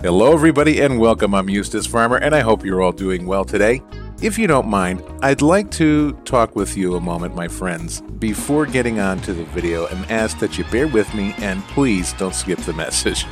Hello everybody and welcome. I'm Eustace Pharmer and I hope you're all doing well today. If you don't mind, I'd like to talk with you a moment, my friends, before getting on to the video and ask that you bear with me and please don't skip the message.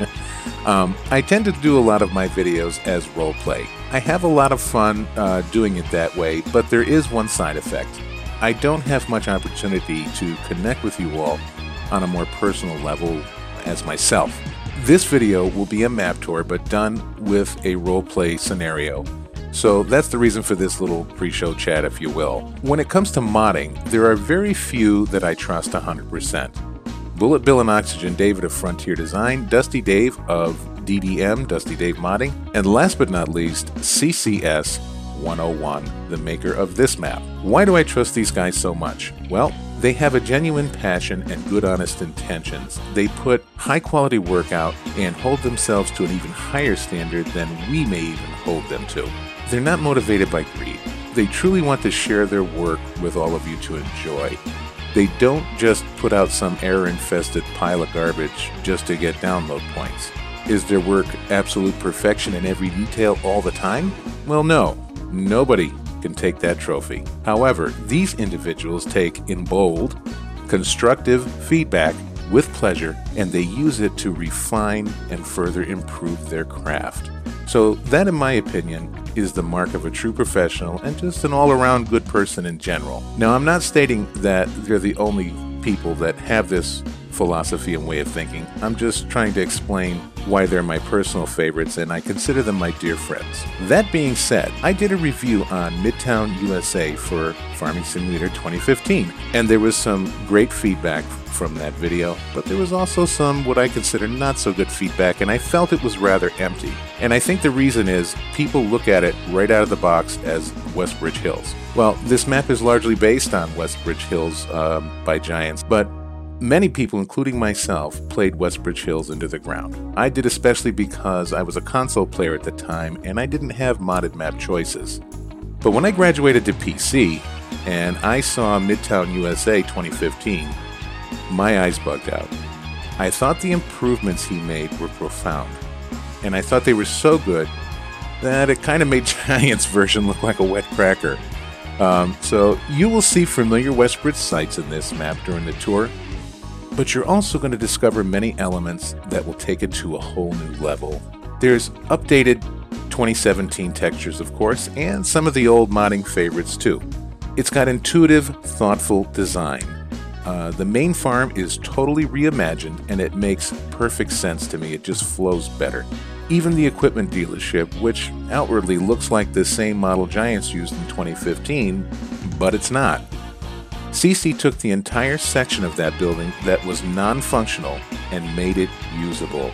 I tend to do a lot of my videos as role play. I have a lot of fun doing it that way, but there is one side effect. I don't have much opportunity to connect with you all on a more personal level as myself. This video will be a map tour, but done with a role-play scenario. So that's the reason for this little pre-show chat, if you will. When it comes to modding, there are very few that I trust 100%. Bullet Bill and Oxygen David of Frontier Design, Dusty Dave of DDM, Dusty Dave Modding, and last but not least, CCS101, the maker of this map. Why do I trust these guys so much? Well, they have a genuine passion and good honest intentions. They put high quality work out and hold themselves to an even higher standard than we may even hold them to. They're not motivated by greed. They truly want to share their work with all of you to enjoy. They don't just put out some error-infested pile of garbage just to get download points. Is their work absolute perfection in every detail all the time? Well, no. Nobody can take that trophy. However, these individuals take, in bold, constructive feedback with pleasure, and they use it to refine and further improve their craft. So that, in my opinion, is the mark of a true professional and just an all-around good person in general. Now, I'm not stating that they're the only people that have this philosophy and way of thinking. I'm just trying to explain why they're my personal favorites and I consider them my dear friends. That being said, I did a review on MIDTOWN USA for Farming Simulator 2015 and there was some great feedback from that video, but there was also some what I consider not so good feedback and I felt it was rather empty. And I think the reason is people look at it right out of the box as Westbridge Hills. Well, this map is largely based on Westbridge Hills by Giants, but many people, including myself, played Westbridge Hills into the ground. I did especially because I was a console player at the time and I didn't have modded map choices. But when I graduated to PC and I saw MIDTOWN USA 2015, my eyes bugged out. I thought the improvements he made were profound, and I thought they were so good that it kind of made Giants' version look like a wet cracker. So you will see familiar Westbridge sites in this map during the tour, but you're also going to discover many elements that will take it to a whole new level. There's updated 2017 textures, of course, and some of the old modding favorites too. It's got intuitive, thoughtful design. The main farm is totally reimagined and it makes perfect sense to me. It just flows better. Even the equipment dealership, which outwardly looks like the same model Giants used in 2015, but it's not. CC took the entire section of that building that was non-functional and made it usable.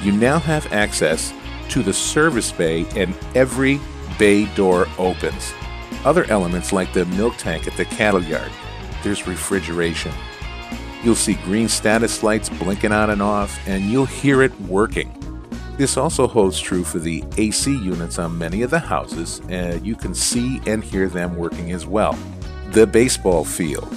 You now have access to the service bay and every bay door opens. Other elements like the milk tank at the cattle yard. There's refrigeration. You'll see green status lights blinking on and off and you'll hear it working. This also holds true for the AC units on many of the houses and you can see and hear them working as well. The baseball field.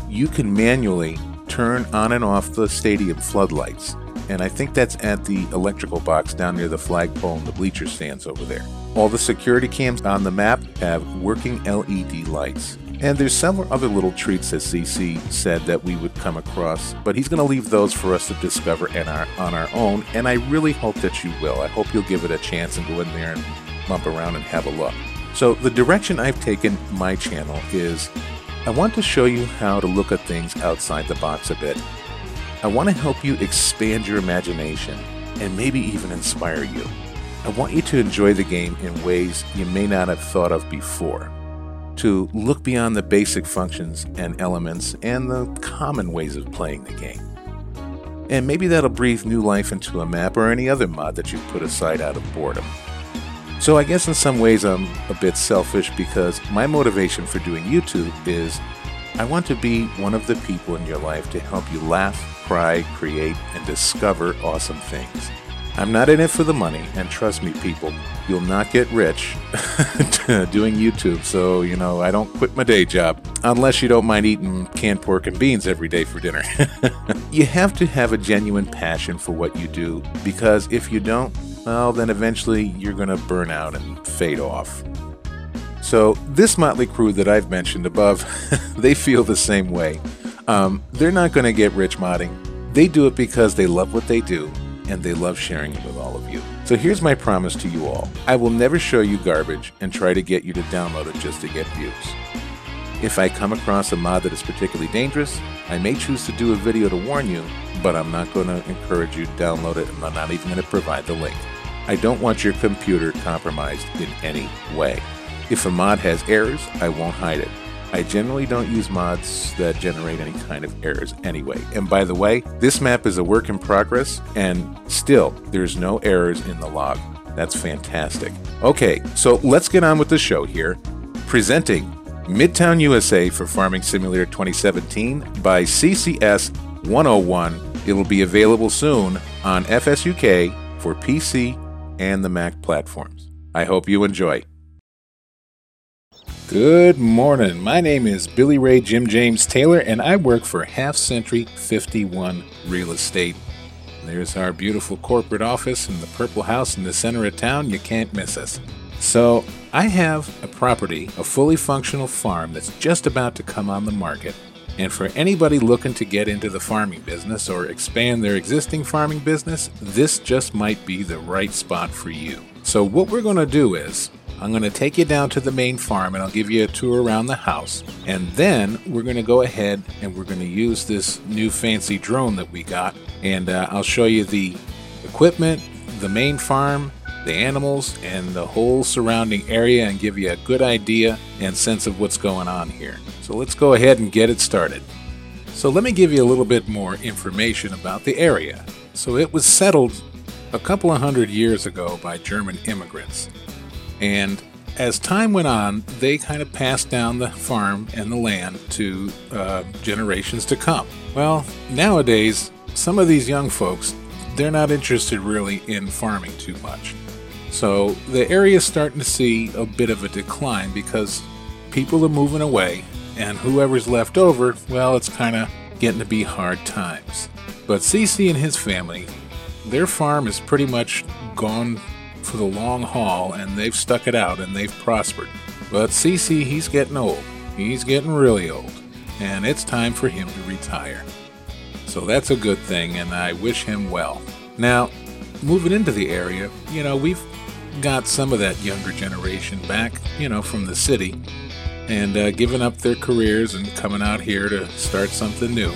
You can manually turn on and off the stadium floodlights, and I think that's at the electrical box down near the flagpole and the bleacher stands over there. All the security cams on the map have working LED lights, and there's several other little treats that CC said that we would come across, but he's going to leave those for us to discover on our own, and I really hope that you will. I hope you'll give it a chance and go in there and bump around and have a look. So the direction I've taken my channel is I want to show you how to look at things outside the box a bit. I want to help you expand your imagination and maybe even inspire you. I want you to enjoy the game in ways you may not have thought of before. To look beyond the basic functions and elements and the common ways of playing the game. And maybe that'll breathe new life into a map or any other mod that you put aside out of boredom. So I guess in some ways I'm a bit selfish because my motivation for doing YouTube is I want to be one of the people in your life to help you laugh, cry, create, and discover awesome things. I'm not in it for the money, and trust me, people, you'll not get rich doing YouTube, so, I don't quit my day job, unless you don't mind eating canned pork and beans every day for dinner. You have to have a genuine passion for what you do, because if you don't, well, then eventually you're going to burn out and fade off. So this motley crew that I've mentioned above, they feel the same way. They're not going to get rich modding. They do it because they love what they do, and they love sharing it with all of you. So here's my promise to you all. I will never show you garbage and try to get you to download it just to get views. If I come across a mod that is particularly dangerous, I may choose to do a video to warn you, but I'm not going to encourage you to download it, and I'm not even going to provide the link. I don't want your computer compromised in any way. If a mod has errors, I won't hide it. I generally don't use mods that generate any kind of errors anyway. And by the way, this map is a work in progress, and still, there's no errors in the log. That's fantastic. Okay, so let's get on with the show here. Presenting MIDTOWN USA for Farming Simulator 2017 by CCS 101. It'll be available soon on FS UK for PC and the Mac platforms. I hope you enjoy. Good morning. My name is Billy Ray Jim James Taylor, and I work for Half Century 51 Real Estate. There's our beautiful corporate office in the purple house in the center of town. You can't miss us. So I have a property, a fully functional farm that's just about to come on the market. And for anybody looking to get into the farming business or expand their existing farming business, this just might be the right spot for you. So what we're going to do is, I'm going to take you down to the main farm and I'll give you a tour around the house. And then we're going to go ahead and we're going to use this new fancy drone that we got. And I'll show you the equipment, the main farm, the animals, and the whole surrounding area and give you a good idea and sense of what's going on here. So let's go ahead and get it started. So let me give you a little bit more information about the area. So it was settled a couple of hundred years ago by German immigrants. And as time went on, they kind of passed down the farm and the land to generations to come. Well, nowadays, some of these young folks, they're not interested really in farming too much. So the area's starting to see a bit of a decline because people are moving away, and whoever's left over, well, it's kind of getting to be hard times. But CC and his family, their farm is pretty much gone for the long haul, and they've stuck it out and they've prospered. But CC, he's getting old. He's getting really old, and it's time for him to retire. So that's a good thing, and I wish him well. Now, moving into the area, we've got some of that younger generation back, from the city, and giving up their careers and coming out here to start something new.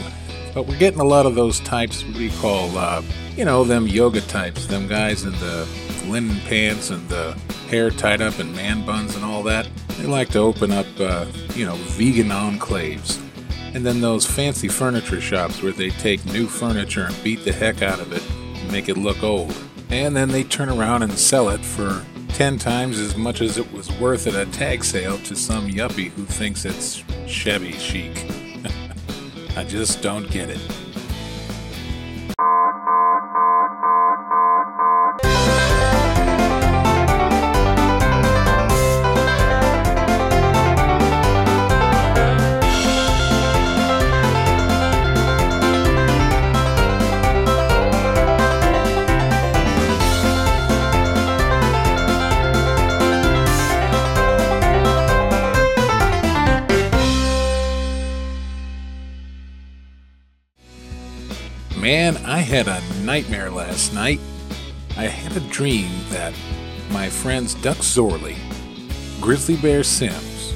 But we're getting a lot of those types we call, them yoga types, them guys in the linen pants and the hair tied up in man buns and all that. They like to open up, vegan enclaves. And then those fancy furniture shops where they take new furniture and beat the heck out of it and make it look old. And then they turn around and sell it for 10 times as much as it was worth at a tag sale to some yuppie who thinks it's shabby chic. I just don't get it. Man, I had a nightmare last night. I had a dream that my friends Duck Zorley, Grizzly Bear Sims,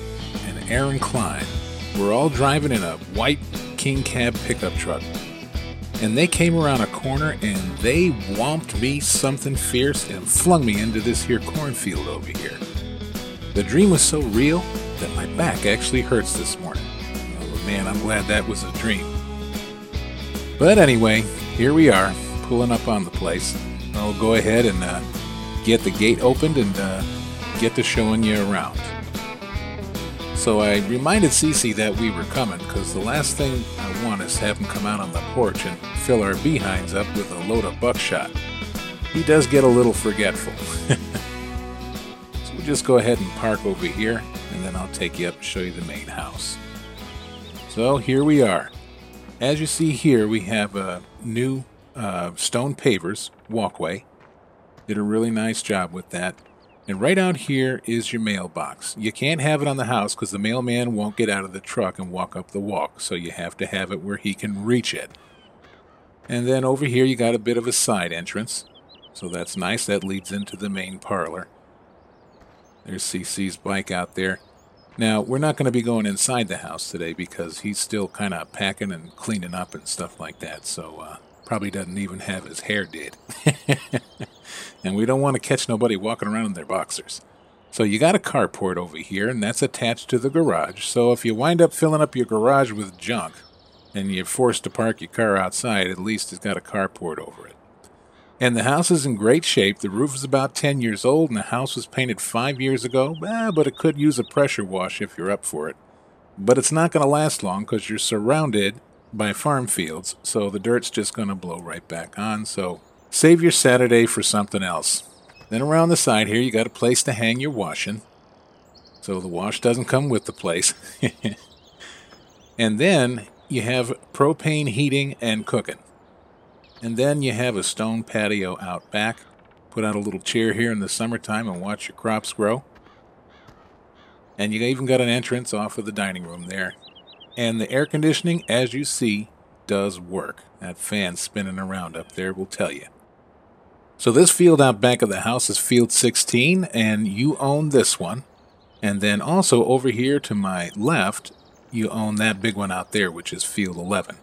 and Aaron Klein were all driving in a white King Cab pickup truck. And they came around a corner and they whomped me something fierce and flung me into this here cornfield over here. The dream was so real that my back actually hurts this morning. Oh man, I'm glad that was a dream. But anyway, here we are, pulling up on the place. I'll go ahead and get the gate opened and get to showing you around. So I reminded Cece that we were coming, because the last thing I want is have him come out on the porch and fill our behinds up with a load of buckshot. he does get a little forgetful. So we'll just go ahead and park over here, and then I'll take you up and show you the main house. So here we are. As you see here, we have a new stone pavers walkway. Did a really nice job with that. And right out here is your mailbox. You can't have it on the house because the mailman won't get out of the truck and walk up the walk, so you have to have it where he can reach it. And then over here you got a bit of a side entrance, so that's nice. That leads into the main parlor. There's CC's bike out there. Now, we're not going to be going inside the house today because he's still kind of packing and cleaning up and stuff like that, so probably doesn't even have his hair did. And we don't want to catch nobody walking around in their boxers. So you got a carport over here, and that's attached to the garage. So if you wind up filling up your garage with junk and you're forced to park your car outside, at least it's got a carport over it. And the house is in great shape. The roof is about 10 years old, and the house was painted 5 years ago. But it could use a pressure wash if you're up for it. But it's not going to last long because you're surrounded by farm fields, so the dirt's just going to blow right back on. So save your Saturday for something else. Then around the side here, you got a place to hang your washing. So the wash doesn't come with the place. And then you have propane heating and cooking. And then you have a stone patio out back. Put out a little chair here in the summertime and watch your crops grow. And you even got an entrance off of the dining room there. And the air conditioning, as you see, does work. That fan spinning around up there will tell you. So this field out back of the house is field 16, and you own this one. And then also over here to my left, you own that big one out there, which is field 11.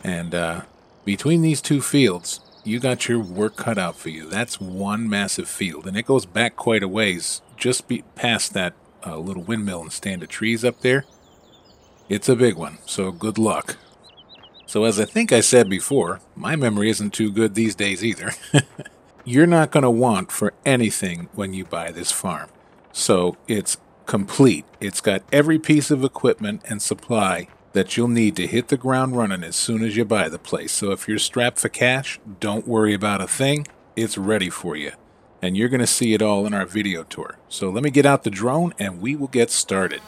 And between these two fields, you got your work cut out for you. That's one massive field, and it goes back quite a ways, just past that little windmill and stand of trees up there. It's a big one, so good luck. So as I think I said before, my memory isn't too good these days either. You're not going to want for anything when you buy this farm. So it's complete. It's got every piece of equipment and supply that you'll need to hit the ground running as soon as you buy the place. So if you're strapped for cash, don't worry about a thing. It's ready for you. And you're going to see it all in our video tour. So let me get out the drone and we will get started.